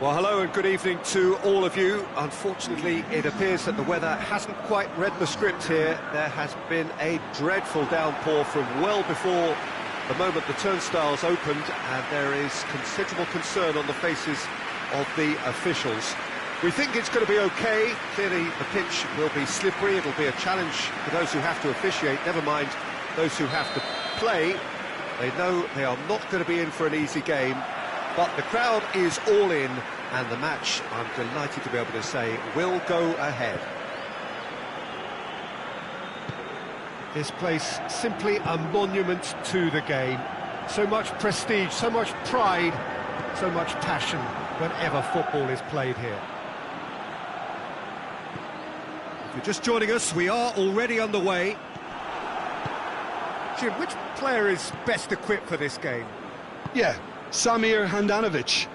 Well, hello and good evening to all of you. Unfortunately, it appears that the weather hasn't quite read the script here. There has been a dreadful downpour from well before the moment the turnstiles opened, and there is considerable concern on the faces of the officials. We think it's going to be okay. Clearly, the pitch will be slippery. It'll be a challenge for those who have to officiate, never mind those who have to play. They know they are not going to be in for an easy game. But the crowd is all in, and the match, I'm delighted to be able to say, will go ahead. This place, simply a monument to the game. So much prestige, so much pride, so much passion whenever football is played here. If you're just joining us, we are already underway. Jim, which player is best equipped for this game? Yeah, Samir Handanovic.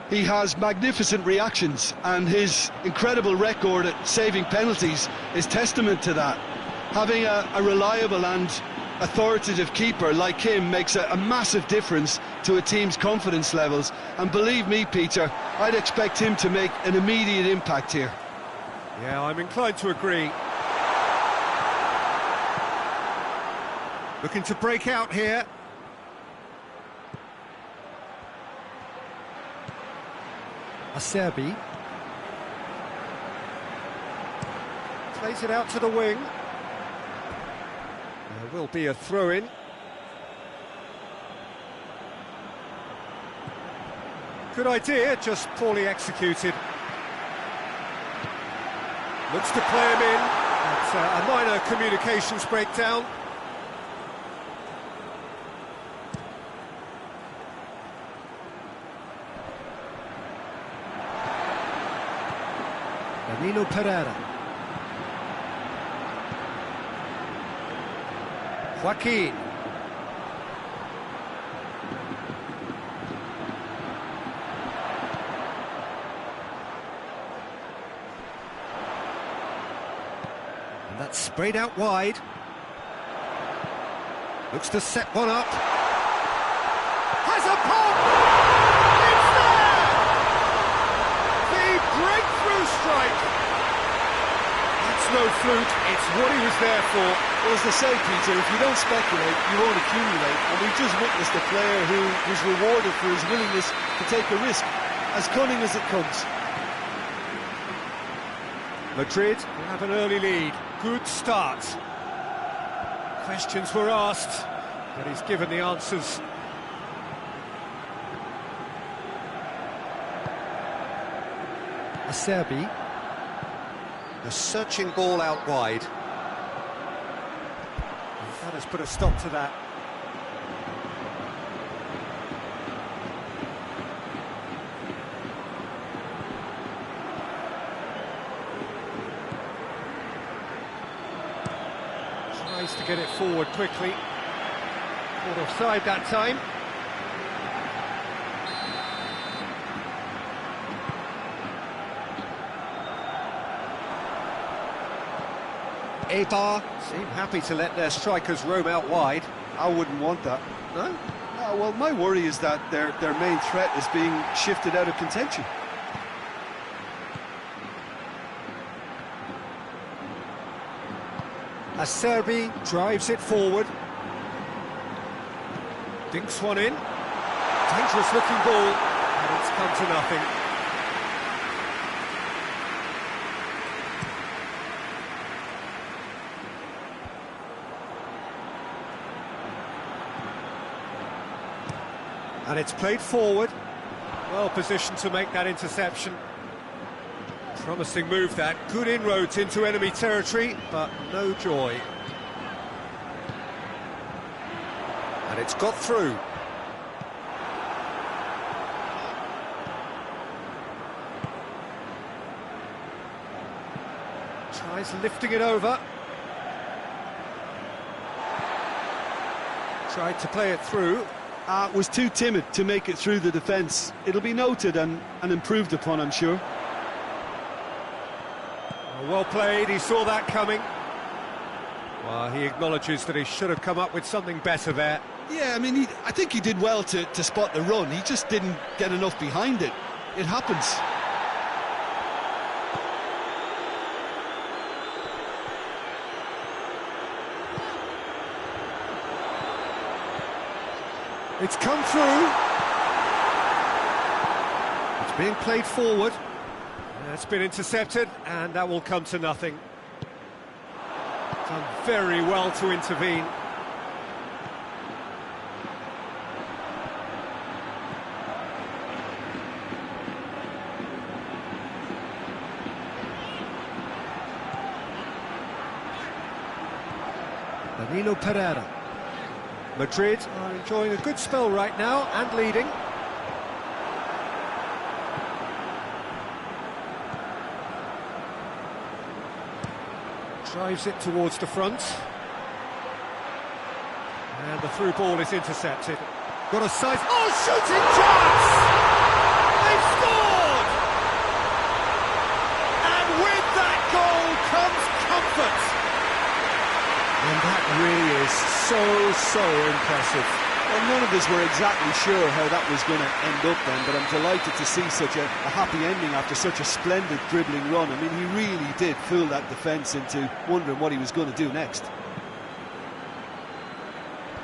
He has magnificent reactions, and his incredible record at saving penalties is testament to that. Having a reliable and authoritative keeper like him makes a massive difference to a team's confidence levels, and believe me, Peter, I'd expect him to make an immediate impact here. Yeah, I'm inclined to agree. Looking to break out here. Acerbi plays it out to the wing. There will be a throw-in. Good idea, just poorly executed. Looks to play him in. It's a minor communications breakdown. Danilo Pereira. Joaquin. And that's sprayed out wide. Looks to set one up. Has a pop! It's there! The breakthrough strike! That's no fluke, it's what he was there for. Well, as they say, Peter, if you don't speculate, you won't accumulate. And we've just witnessed a player who was rewarded for his willingness to take a risk, as cunning as it comes. Madrid have an early lead. Good start. Questions were asked, but he's given the answers. Acerbi. A searching ball out wide. That has put a stop to that. Tries to get it forward quickly. Caught offside that time. Eibar seem happy to let their strikers roam out wide. I wouldn't want that. No? Well, my worry is that their main threat is being shifted out of contention. Acerbi drives it forward. Dinks one in. Dangerous looking ball, and it's come to nothing. And it's played forward. Well positioned to make that interception. Promising move that. Good inroads into enemy territory, but no joy. And it's got through. Tries lifting it over. Tried to play it through. Was too timid to make it through the defence. It'll be noted and improved upon, I'm sure. Well played, he saw that coming. Well, he acknowledges that he should have come up with something better there. Yeah, I mean, I think he did well to spot the run. He just didn't get enough behind it. it happens. It's come through. It's being played forward. It's been intercepted, and that will come to nothing. Done very well to intervene. Danilo Pereira. Madrid are enjoying a good spell right now and leading. Drives it towards the front. And the through ball is intercepted. Got a size... Oh, shooting chance! They've scored! And with that goal comes comfort. And that really is so impressive. Well, none of us were exactly sure how that was going to end up then, but I'm delighted to see such a happy ending after such a splendid dribbling run. I mean, he really did fool that defence into wondering what he was going to do next.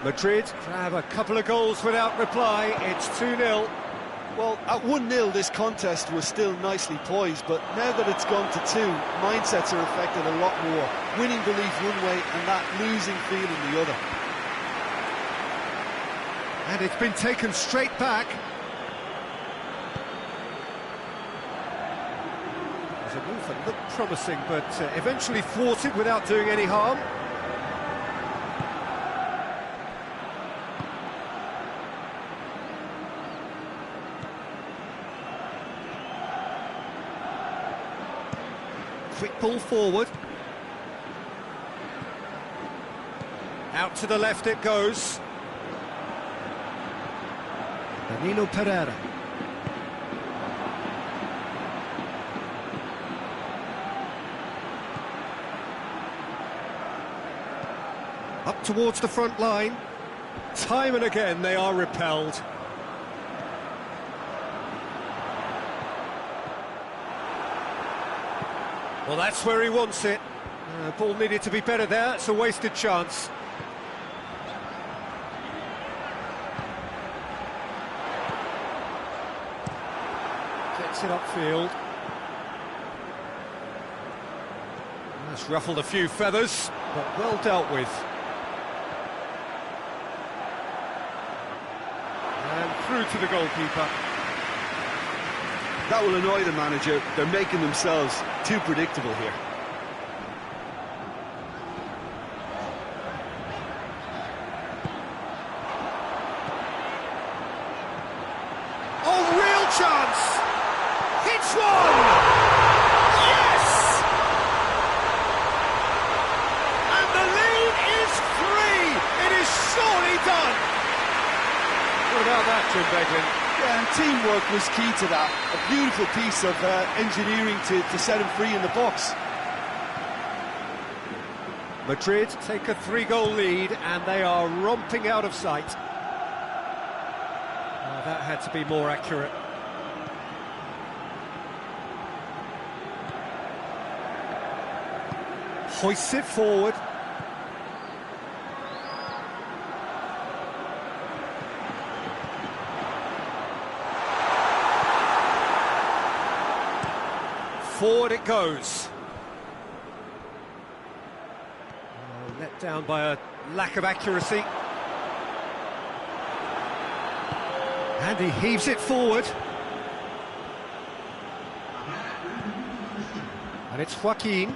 Madrid grab a couple of goals without reply. It's 2-0. Well, at 1-0 this contest was still nicely poised, but now that it's gone to 2, mindsets are affected a lot more. Winning belief one way and that losing feeling the other. And it's been taken straight back. There's a move that looked promising, but eventually thwarted without doing any harm. Quick ball forward. Out to the left it goes. Danilo Pereira. Up towards the front line. Time and again they are repelled. Well, that's where he wants it. Ball needed to be better there. It's a wasted chance. Gets it upfield. That's ruffled a few feathers, but well dealt with. And through to the goalkeeper. That will annoy the manager. They're making themselves too predictable here. Oh, real chance! Hits one! Yes! And the lead is 3! It is surely done! What about that, Jim Beglin? Yeah, and teamwork was key to that. A beautiful piece of engineering to set him free in the box. Madrid take a 3-goal lead and they are romping out of sight. That had to be more accurate. Hoists it forward. Forward it goes. Let down by a lack of accuracy. And he heaves it forward. And it's Joaquin.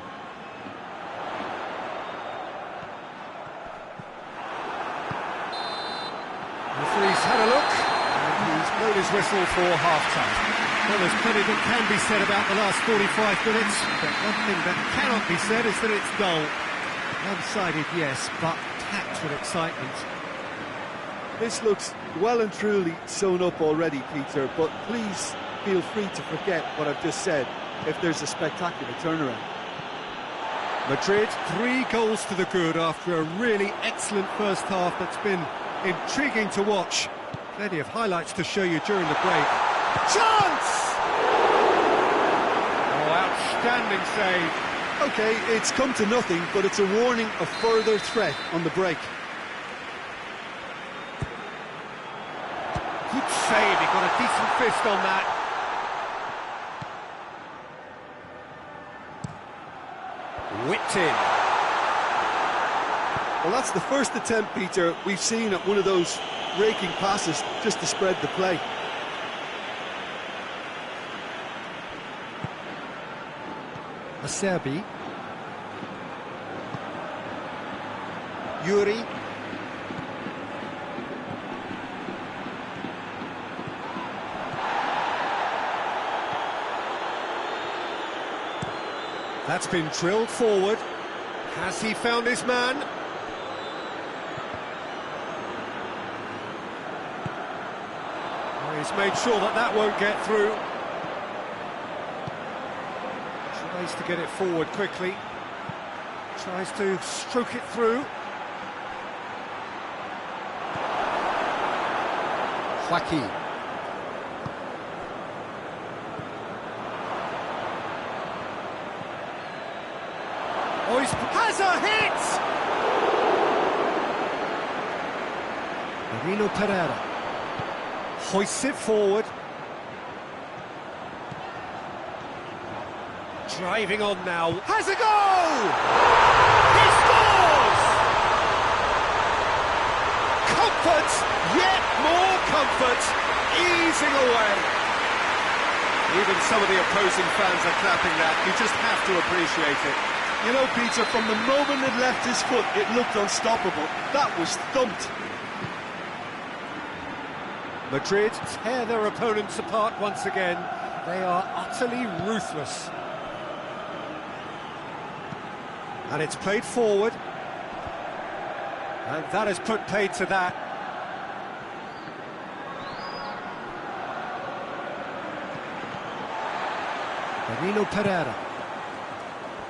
Referee's had a look, and he's blown his whistle for half-time. Well, there's plenty that can be said about the last 45 minutes, but one thing that cannot be said is that it's dull. One-sided, yes, but packed with excitement. This looks well and truly sewn up already, Peter, but please feel free to forget what I've just said if there's a spectacular turnaround. Madrid, 3 goals to the good after a really excellent first half that's been intriguing to watch. Plenty of highlights to show you during the break. Chance! Outstanding save. Okay, it's come to nothing, but it's a warning of further threat on the break. Good save, he got a decent fist on that. Whipped in. Well, that's the first attempt, Peter, we've seen at one of those raking passes just to spread the play. Acerbi. Yuri. That's been drilled forward. Has he found his man? Well, he's made sure that that won't get through. Tries to get it forward quickly. Tries to stroke it through. Joaquin. Oh, he has a hit! Marino Pereira hoists it forward. Driving on now. Has a goal! He scores! Comfort, yet more comfort, easing away. Even some of the opposing fans are clapping that. You just have to appreciate it. You know, Peter, from the moment it left his foot, it looked unstoppable. That was thumped. Madrid tear their opponents apart once again. They are utterly ruthless. And it's played forward. And that has put paid to that. Marino Pereira.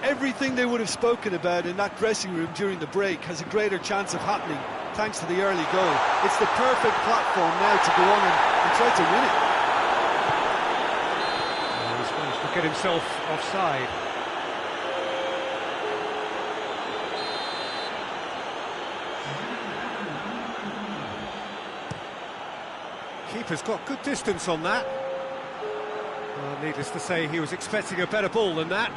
Everything they would have spoken about in that dressing room during the break has a greater chance of happening thanks to the early goal. It's the perfect platform now to go on and try to win it. He's managed to get himself offside. Keeper's got good distance on that. Well, needless to say, he was expecting a better ball than that.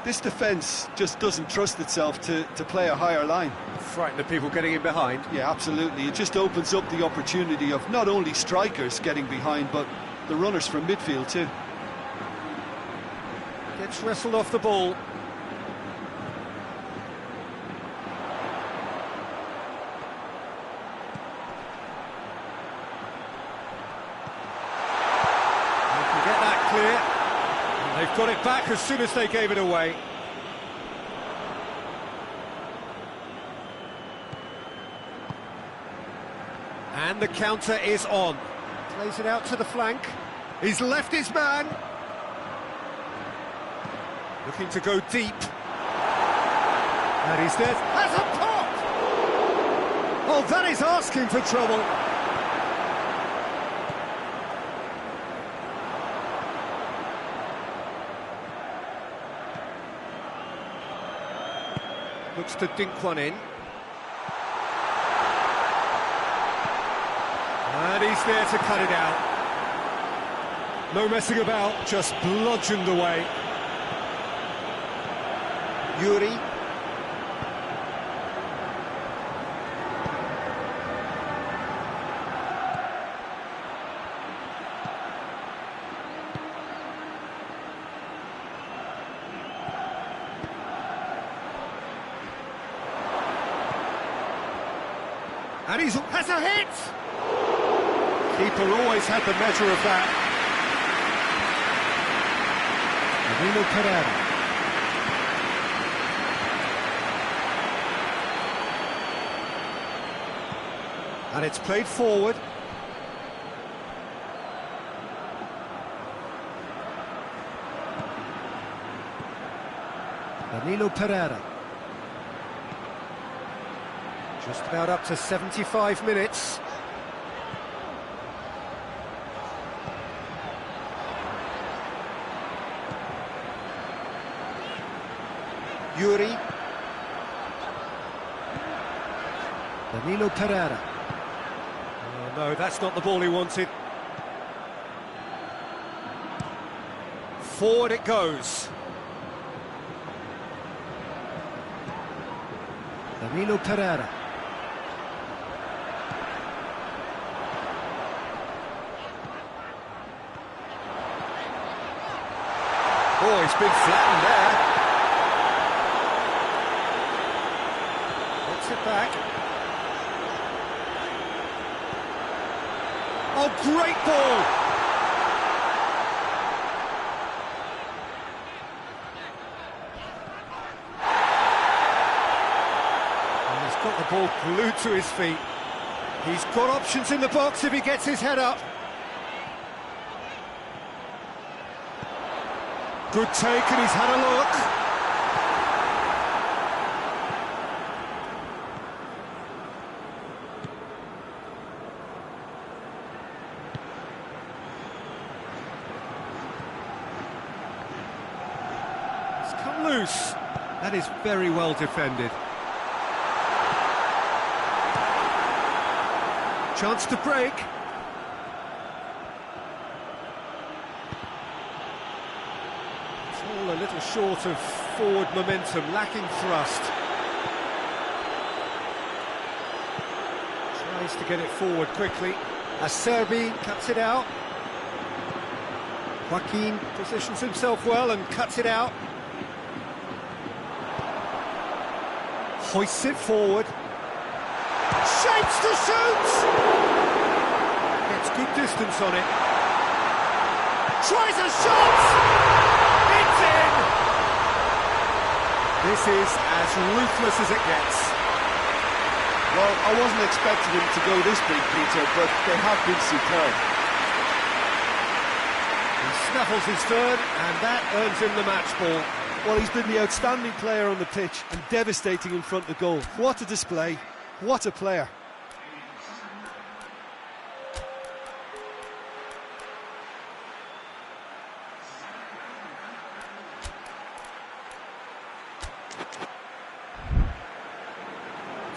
This defence just doesn't trust itself to play a higher line. Frighten the people getting in behind. Yeah, absolutely. It just opens up the opportunity of not only strikers getting behind, but the runners from midfield too. Gets wrestled off the ball. They've got it back as soon as they gave it away. And the counter is on. Plays it out to the flank. He's left his man. Looking to go deep. And he's there. Has a pop! Oh, that is asking for trouble. Looks to dink one in. And he's there to cut it out. No messing about, just bludgeoned away. Yuri. And he has a hit! Keeper always had the measure of that. Marino Pereira. And it's played forward. Marino Pereira. Just about up to 75 minutes. Yuri. Danilo Pereira. Oh, no, that's not the ball he wanted. Forward it goes. Danilo Pereira. Oh, he's been flattened there. Gets it back. Oh, great ball! And he's got the ball glued to his feet. He's got options in the box if he gets his head up. Good take, and he's had a look. It's come loose. That is very well defended. Chance to break. All a little short of forward momentum, lacking thrust. Tries to get it forward quickly. Acerbi cuts it out. Joaquin positions himself well and cuts it out. Hoists it forward. Shapes to shoot! Gets good distance on it. Tries a shot! It's in! This is as ruthless as it gets. Well, I wasn't expecting him to go this big, Peter, but they have been superb. He snaffles his third, and that earns him the match ball. Well, he's been the outstanding player on the pitch and devastating in front of goal. What a display, what a player.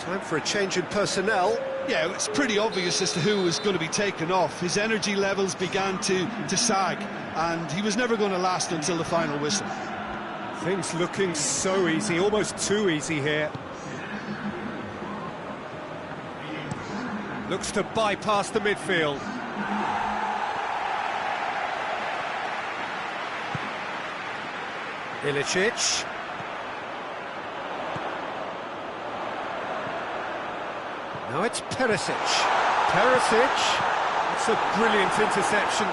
Time for a change in personnel. Yeah, it's pretty obvious as to who was going to be taken off. His energy levels began to sag, and he was never going to last until the final whistle. Things looking so easy, almost too easy here. Looks to bypass the midfield. Ilicic. Now it's Perisic. Perisic. It's a brilliant interception.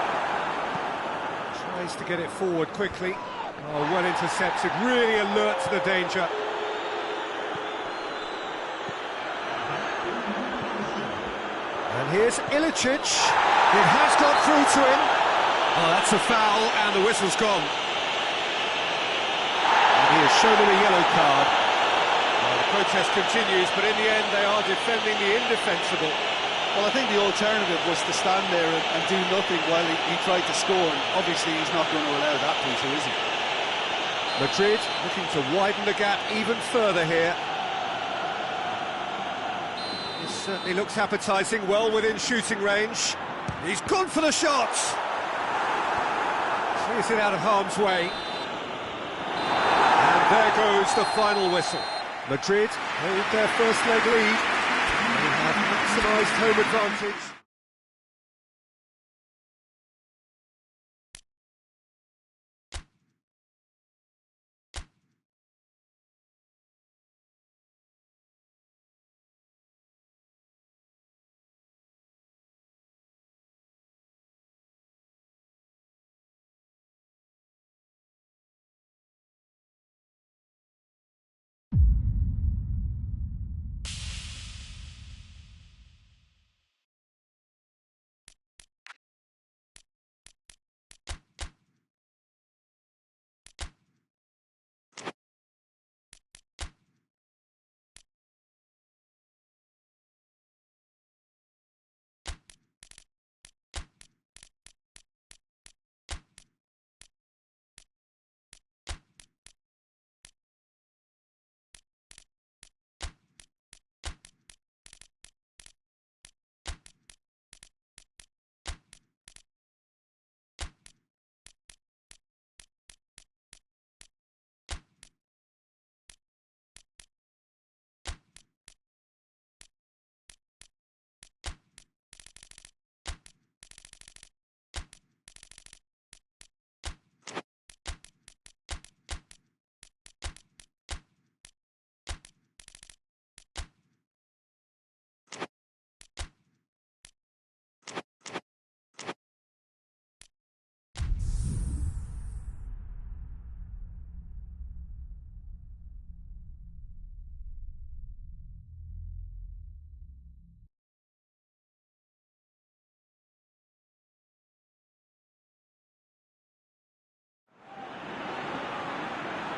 Tries to get it forward quickly. Oh, well intercepted, really alert to the danger. And here's Ilicic. It has got through to him. Oh, that's a foul, and the whistle's gone. And he has shown him a yellow card. Well, the protest continues, but in the end they are defending the indefensible. Well, I think the alternative was to stand there and do nothing while he tried to score, and obviously he's not going to allow that, Peter, is he? Madrid looking to widen the gap even further here. This certainly looks appetising, well within shooting range. He's gone for the shot! Clears it out of harm's way. And there goes the final whistle. Madrid hold their first leg lead. They have maximised home advantage.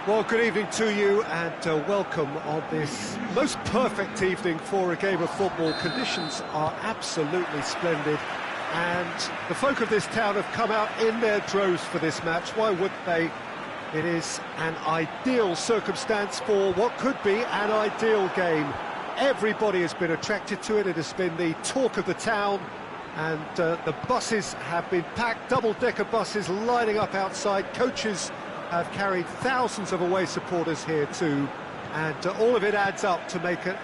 Well, good evening to you and welcome on this most perfect evening for a game of football. Conditions are absolutely splendid and the folk of this town have come out in their droves for this match. Why wouldn't they? It is an ideal circumstance for what could be an ideal game. Everybody has been attracted to it. It has been the talk of the town, and the buses have been packed, double-decker buses lining up outside. Coaches have carried thousands of away supporters here too, and all of it adds up to make a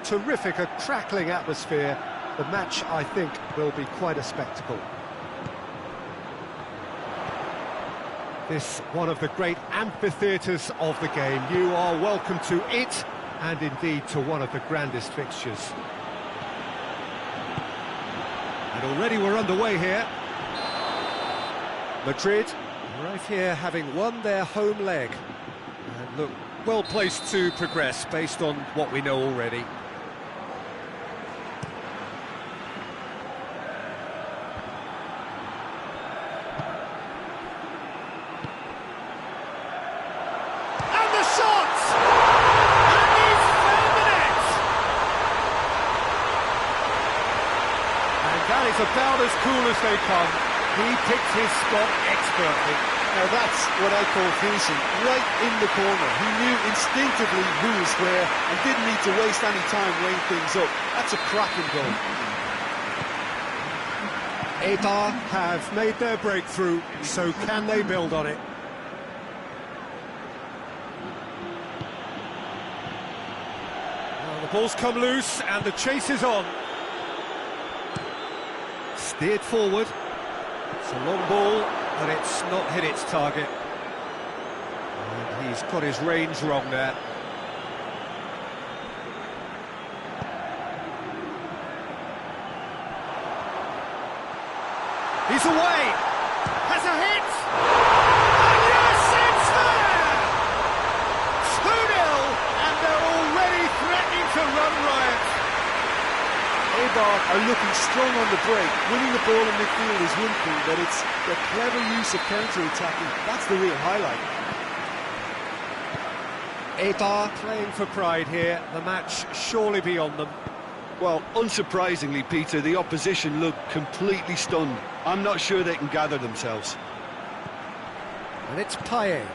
terrific, a crackling atmosphere. The match, I think, will be quite a spectacle. This one of the great amphitheatres of the game. You are welcome to it, and indeed to one of the grandest fixtures. And already we're underway here. Madrid, right here, having won their home leg. And look, well placed to progress based on what we know already. That is about as cool as they come. He picked his spot expertly. Now that's what I call finishing, right in the corner. He knew instinctively who was where and didn't need to waste any time weighing things up. That's a cracking goal. Eibar have made their breakthrough, so can they build on it? Well, the ball's come loose and the chase is on. Steered forward. It's a long ball, but it's not hit its target. And he's got his range wrong there. He's away! Has a hit! And yes, it's there! 2-0, and they're already threatening to run riot. Eibar are looking strong on the break. Winning the ball in midfield is one thing, but it's the clever use of counter-attacking. That's the real highlight. Eibar playing for pride here. The match surely beyond them. Well, unsurprisingly, Peter, the opposition look completely stunned. I'm not sure they can gather themselves. And it's Payet.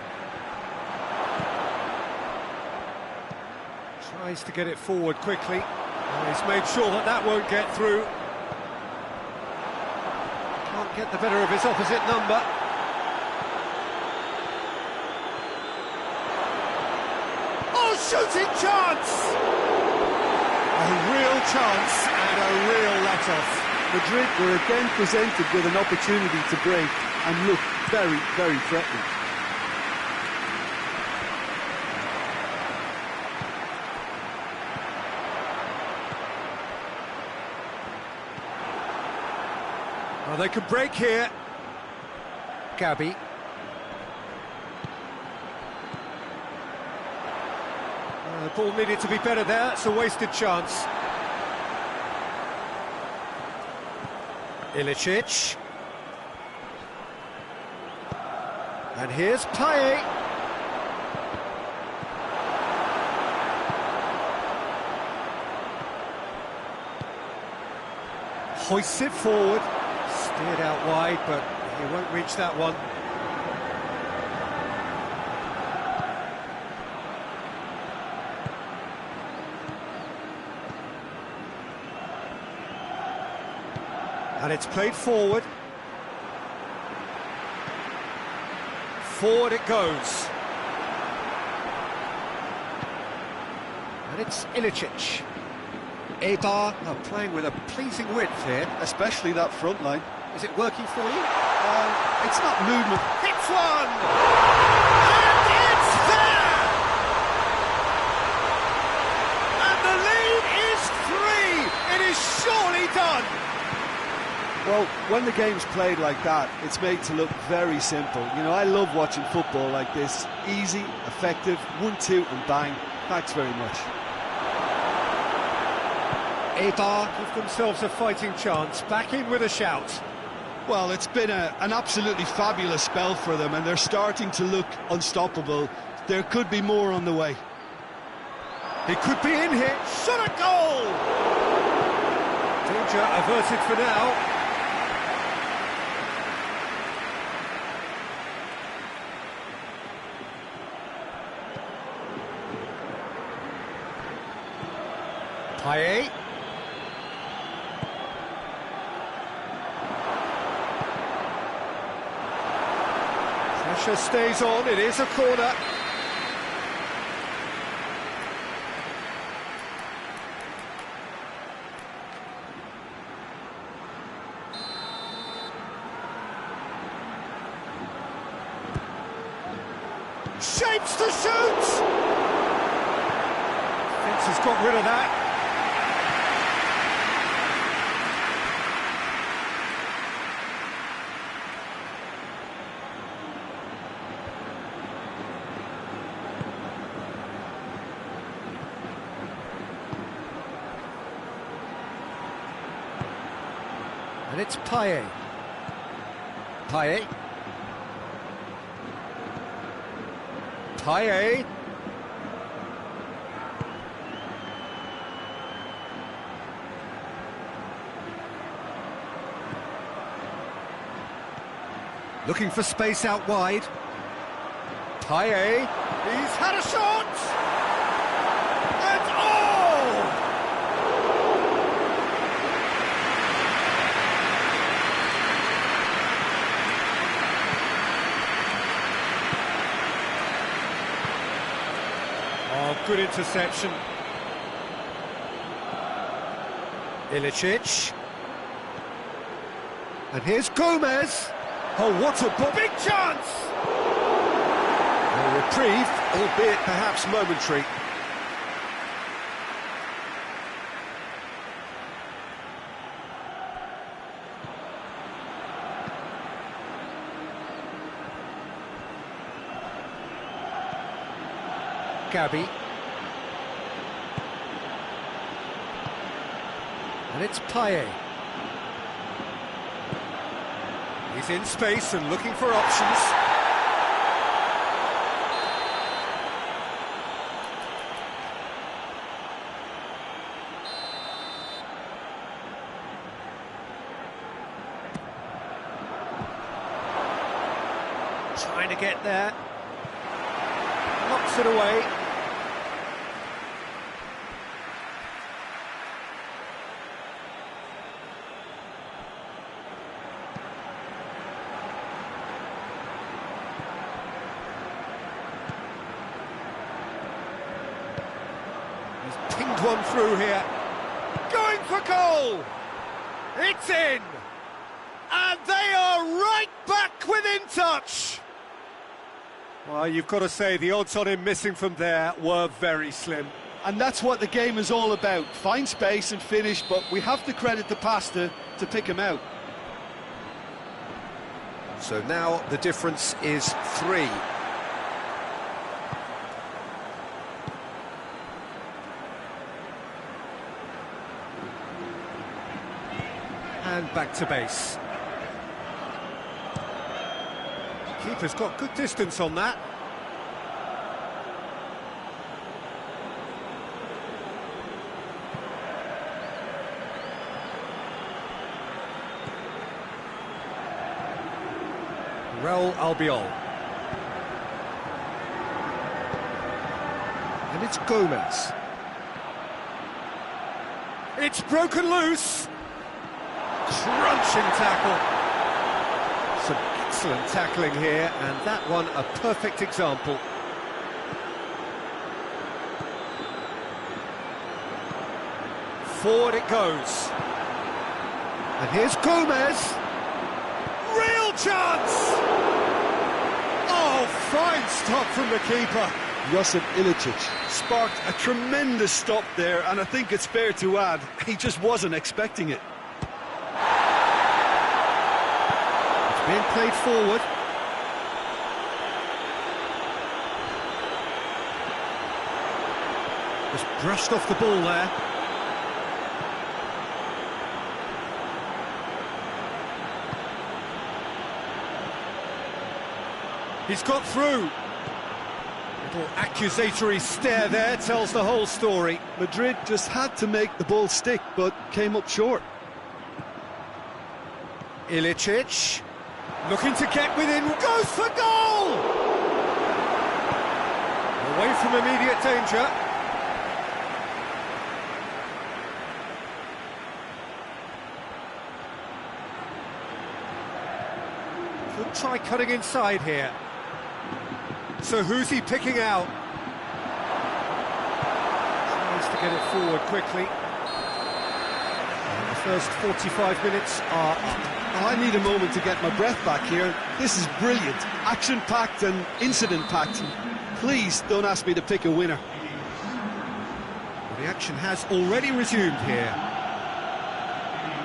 Tries to get it forward quickly. And he's made sure that that won't get through. Can't get the better of his opposite number. Oh, shooting chance! A real chance and a real let-off. Madrid were again presented with an opportunity to break and look very, very threatening. Well, they could break here. Gabi. The ball needed to be better there. It's a wasted chance. Ilicic. And here's Payet. Hoists it forward. Steered out wide, but he won't reach that one. And it's played forward. Forward it goes. And it's Ilicic. Eibar are playing with a pleasing width here. Especially that front line. Is it working for you? It's not movement. Hits one! And it's there! And the lead is 3! It is surely done! Well, when the game's played like that, it's made to look very simple. You know, I love watching football like this. Easy, effective, 1-2 and bang. Thanks very much. Eibar give themselves a fighting chance, back in with a shout. Well, it's been an absolutely fabulous spell for them, and they're starting to look unstoppable. there could be more on the way. He could be in here. Shot a goal! Danger averted for now. Payet. Pressure stays on, it is a corner. Shapes to shoot! Thinks he's got rid of that. And it's Payet. Payet. Payet. Looking for space out wide. Payet. He's had a shot! And oh! Oh, good interception. Ilicic. And here's Gomez. Oh, what a big chance! A reprieve, albeit perhaps momentary. Gabby. And it's Payet. He's in space and looking for options. Trying to get there. Knocks it away. He's pinged one through here. Going for goal! It's in! And they are right back within touch! Well, you've got to say, the odds on him missing from there were very slim. And that's what the game is all about. Find space and finish, but we have to credit the passer to pick him out. So now the difference is 3. And back to base. Keeper's got good distance on that. Raul Albiol. And it's Gomez. It's broken loose. Crunching tackle. Some excellent tackling here, and that one a perfect example. Forward it goes. And here's Gomez. Real chance! Oh, fine stop from the keeper. Josip Ilicic sparked a tremendous stop there, and I think it's fair to add, he just wasn't expecting it. It's being played forward. Just brushed off the ball there. He's got through. Well, accusatory stare there tells the whole story. Madrid just had to make the ball stick, but came up short. Ilicic, looking to get within, goes for goal! Away from immediate danger. Could try cutting inside here. So who's he picking out? Tries to get it forward quickly. And the first 45 minutes are up. Oh, I need a moment to get my breath back here. This is brilliant. Action-packed and incident-packed. Please don't ask me to pick a winner. Well, the action has already resumed here.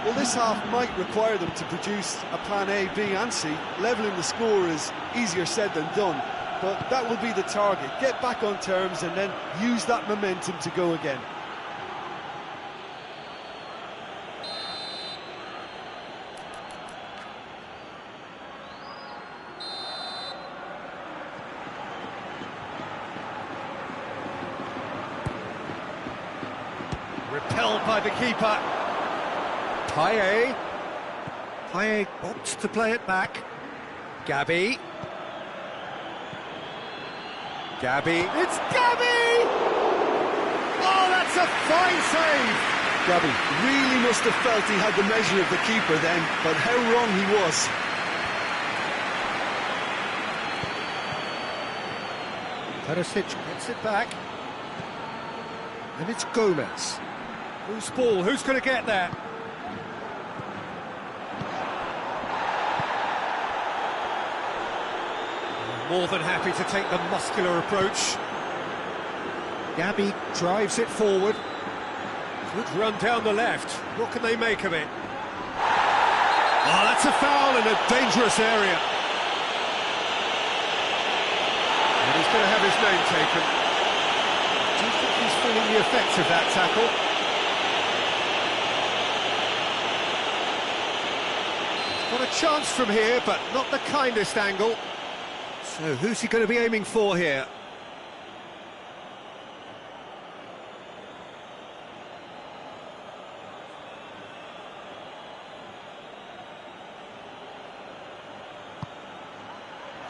Well, this half might require them to produce a plan A, B and C. Levelling the score is easier said than done, but that will be the target. Get back on terms and then use that momentum to go again. Repelled by the keeper. Payet opts to play it back. Gabby. It's Gabby! Oh, that's a fine save! Gabby really must have felt he had the measure of the keeper then, but how wrong he was. Perisic gets it back. And it's Gomez. Loose ball, who's going to get there? More than happy to take the muscular approach. Gabby drives it forward. Good run down the left. What can they make of it? Oh, that's a foul in a dangerous area. And he's going to have his name taken. Do you think he's feeling the effects of that tackle? He's got a chance from here, but not the kindest angle. So who's he going to be aiming for here?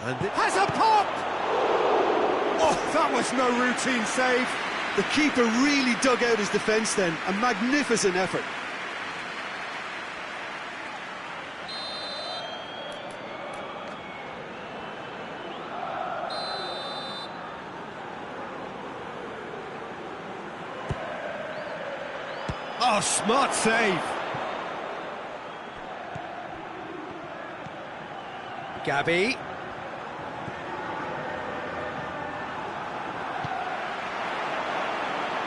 And it has a pop! Oh, that was no routine save. The keeper really dug out his defence then. A magnificent effort. Oh, smart save. Gabby.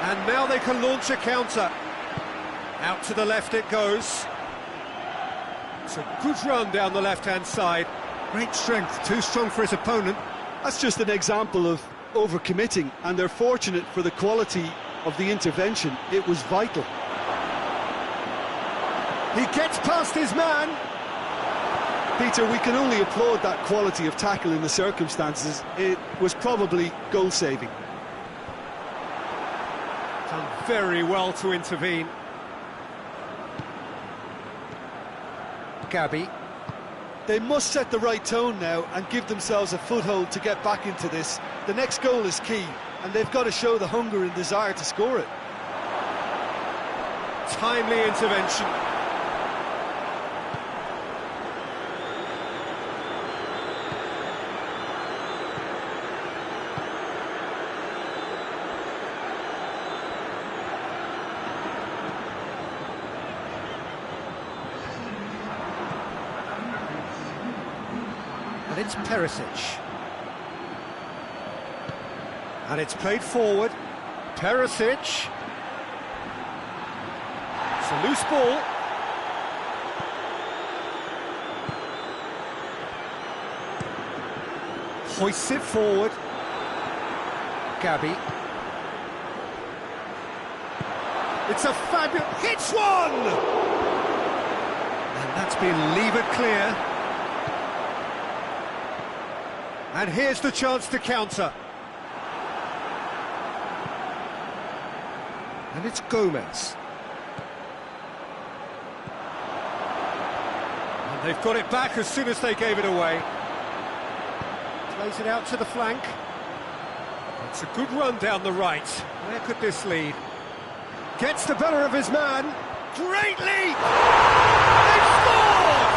And now they can launch a counter. Out to the left it goes. It's a good run down the left-hand side. Great strength, too strong for his opponent. That's just an example of overcommitting, and they're fortunate for the quality of the intervention. It was vital. He gets past his man. Peter, we can only applaud that quality of tackle in the circumstances. It was probably goal-saving. Done very well to intervene. Gabby. They must set the right tone now and give themselves a foothold to get back into this. The next goal is key, and they've got to show the hunger and desire to score it. Timely intervention. And it's Perisic. And it's played forward. Perisic. It's a loose ball. Hoists it forward. Gabby. It's a fabulous... Hits one! And that's been levered clear. And here's the chance to counter. And it's Gomez. And they've got it back as soon as they gave it away. Plays it out to the flank. It's a good run down the right. Where could this lead? Gets the better of his man. Great lead! They've scored!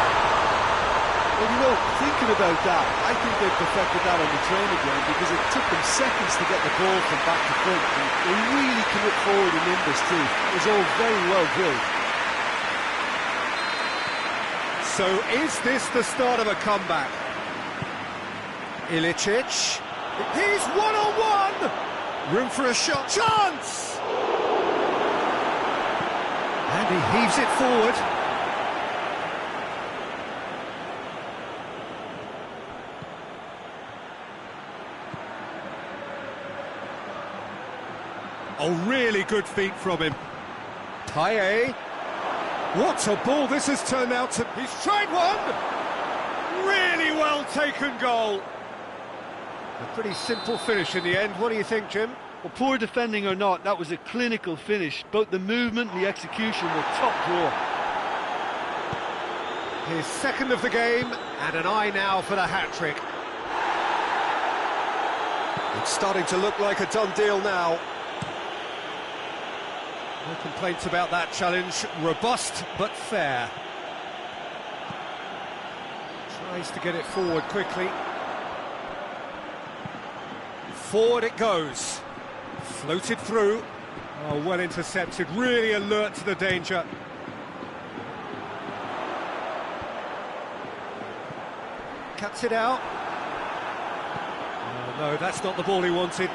Well, you know, thinking about that, I think they perfected that on the training ground because it took them seconds to get the ball from back to front. And they really commit forward in numbers too. It was all very well drilled. So is this the start of a comeback? Ilicic. He's one-on-one! Room for a shot. Chance! And he heaves it forward. Oh, really good feet from him. Payet. What a ball this has turned out to... He's tried one! Really well taken goal. A pretty simple finish in the end. What do you think, Jim? Well, poor defending or not, that was a clinical finish. Both the movement and the execution were top drawer. His second of the game, and an eye now for the hat-trick. It's starting to look like a done deal now. No complaints about that challenge. Robust, but fair. Tries to get it forward quickly. Forward it goes. Floated through. Oh, well intercepted. Really alert to the danger. Cuts it out. Oh, no, that's not the ball he wanted.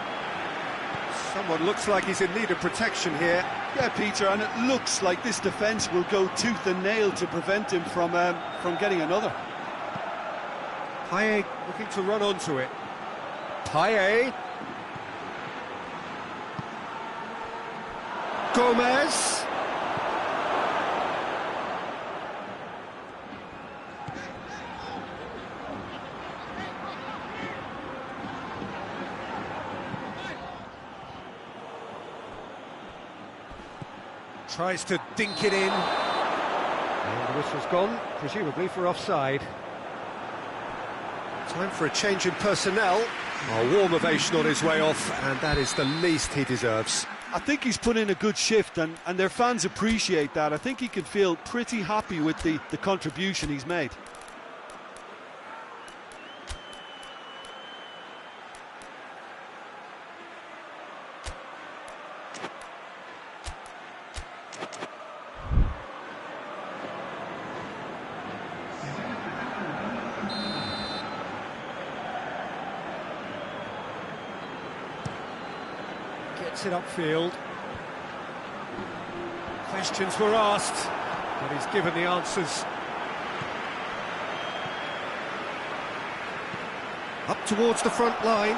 Someone looks like he's in need of protection here. Yeah, Peter, and it looks like this defence will go tooth and nail to prevent him from getting another. Payet looking to run onto it. Payet. Gomez. Tries to dink it in. And the whistle's gone, presumably for offside. Time for a change in personnel. A warm ovation on his way off, and that is the least he deserves. I think he's put in a good shift, and their fans appreciate that. I think he can feel pretty happy with the contribution he's made. Gets it upfield. Questions were asked, but he's given the answers. Up towards the front line.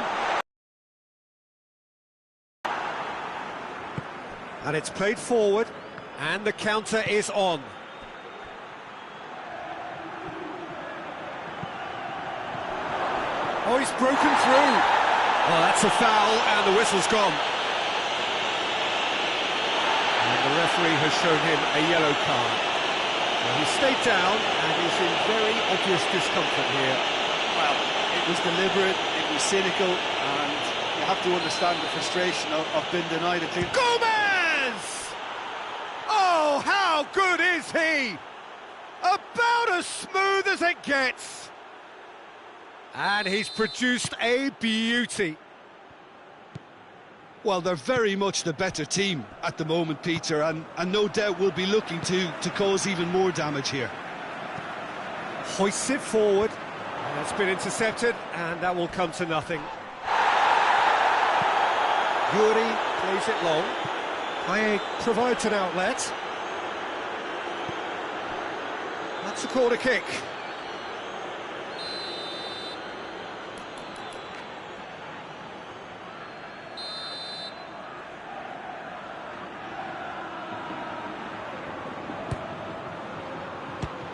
And it's played forward, and the counter is on. Oh, he's broken through. Oh, that's a foul, and the whistle's gone. And the referee has shown him a yellow card. Well, he stayed down and is in very obvious discomfort here. Well, it was deliberate, it was cynical, and you have to understand the frustration of being denied a clean... Gomez! Oh, how good is he? About as smooth as it gets. And he's produced a beauty. Well, they're very much the better team at the moment, Peter, and no doubt will be looking to cause even more damage here. Hoists it forward. And it's been intercepted, and that will come to nothing. Yuri plays it long. Payet provides an outlet. That's a corner kick.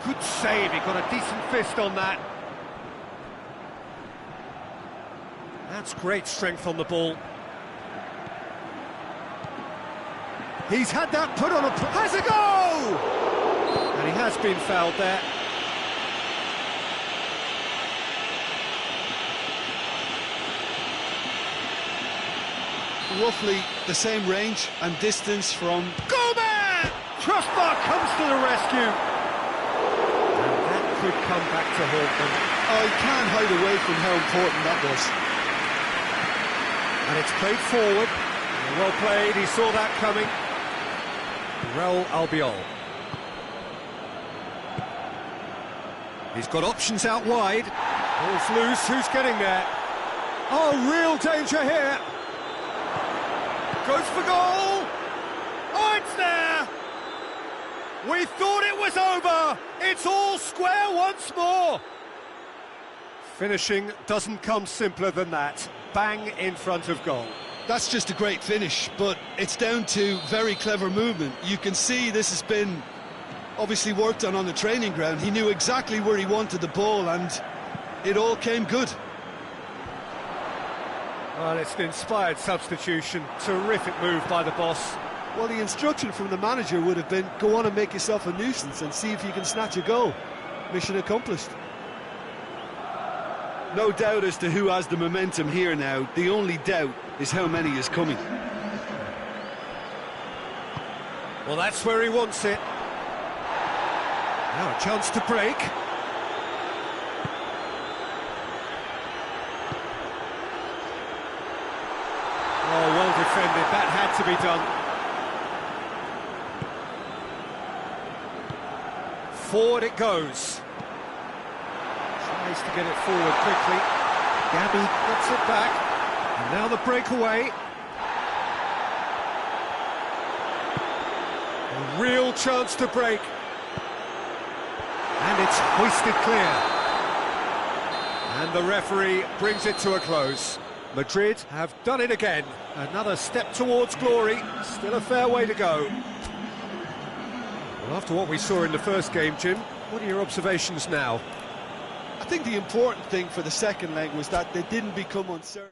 Good save, he got a decent fist on that. That's great strength on the ball. He's had that put on a... Has a go! And he has been fouled there. Roughly the same range and distance from... Gomez! Crossbar comes to the rescue. And that could come back to haunt them. Oh, he can't hide away from how important that was. And it's played forward. Well played, he saw that coming. Raul Albiol. He's got options out wide. Ball's loose, who's getting there? Oh, real danger here. Goes for goal. Oh, it's there. We thought it was over. It's all square once more. Finishing doesn't come simpler than that. Bang in front of goal. That's just a great finish, but it's down to very clever movement. You can see this has been obviously worked on the training ground. He knew exactly where he wanted the ball, and it all came good. Well, it's an inspired substitution. Terrific move by the boss. Well, the instruction from the manager would have been, go on and make yourself a nuisance and see if you can snatch a goal. Mission accomplished. No doubt as to who has the momentum here now. The only doubt is how many is coming. Well, that's where he wants it. Now a chance to break. Oh, well defended. That had to be done. Forward it goes. Tries to get it forward quickly. Gabby gets it back. And now the breakaway. A real chance to break. And it's hoisted clear. And the referee brings it to a close. Madrid have done it again. Another step towards glory. Still a fair way to go. Well, after what we saw in the first game, Jim, what are your observations now? I think the important thing for the second leg was that they didn't become uncertain.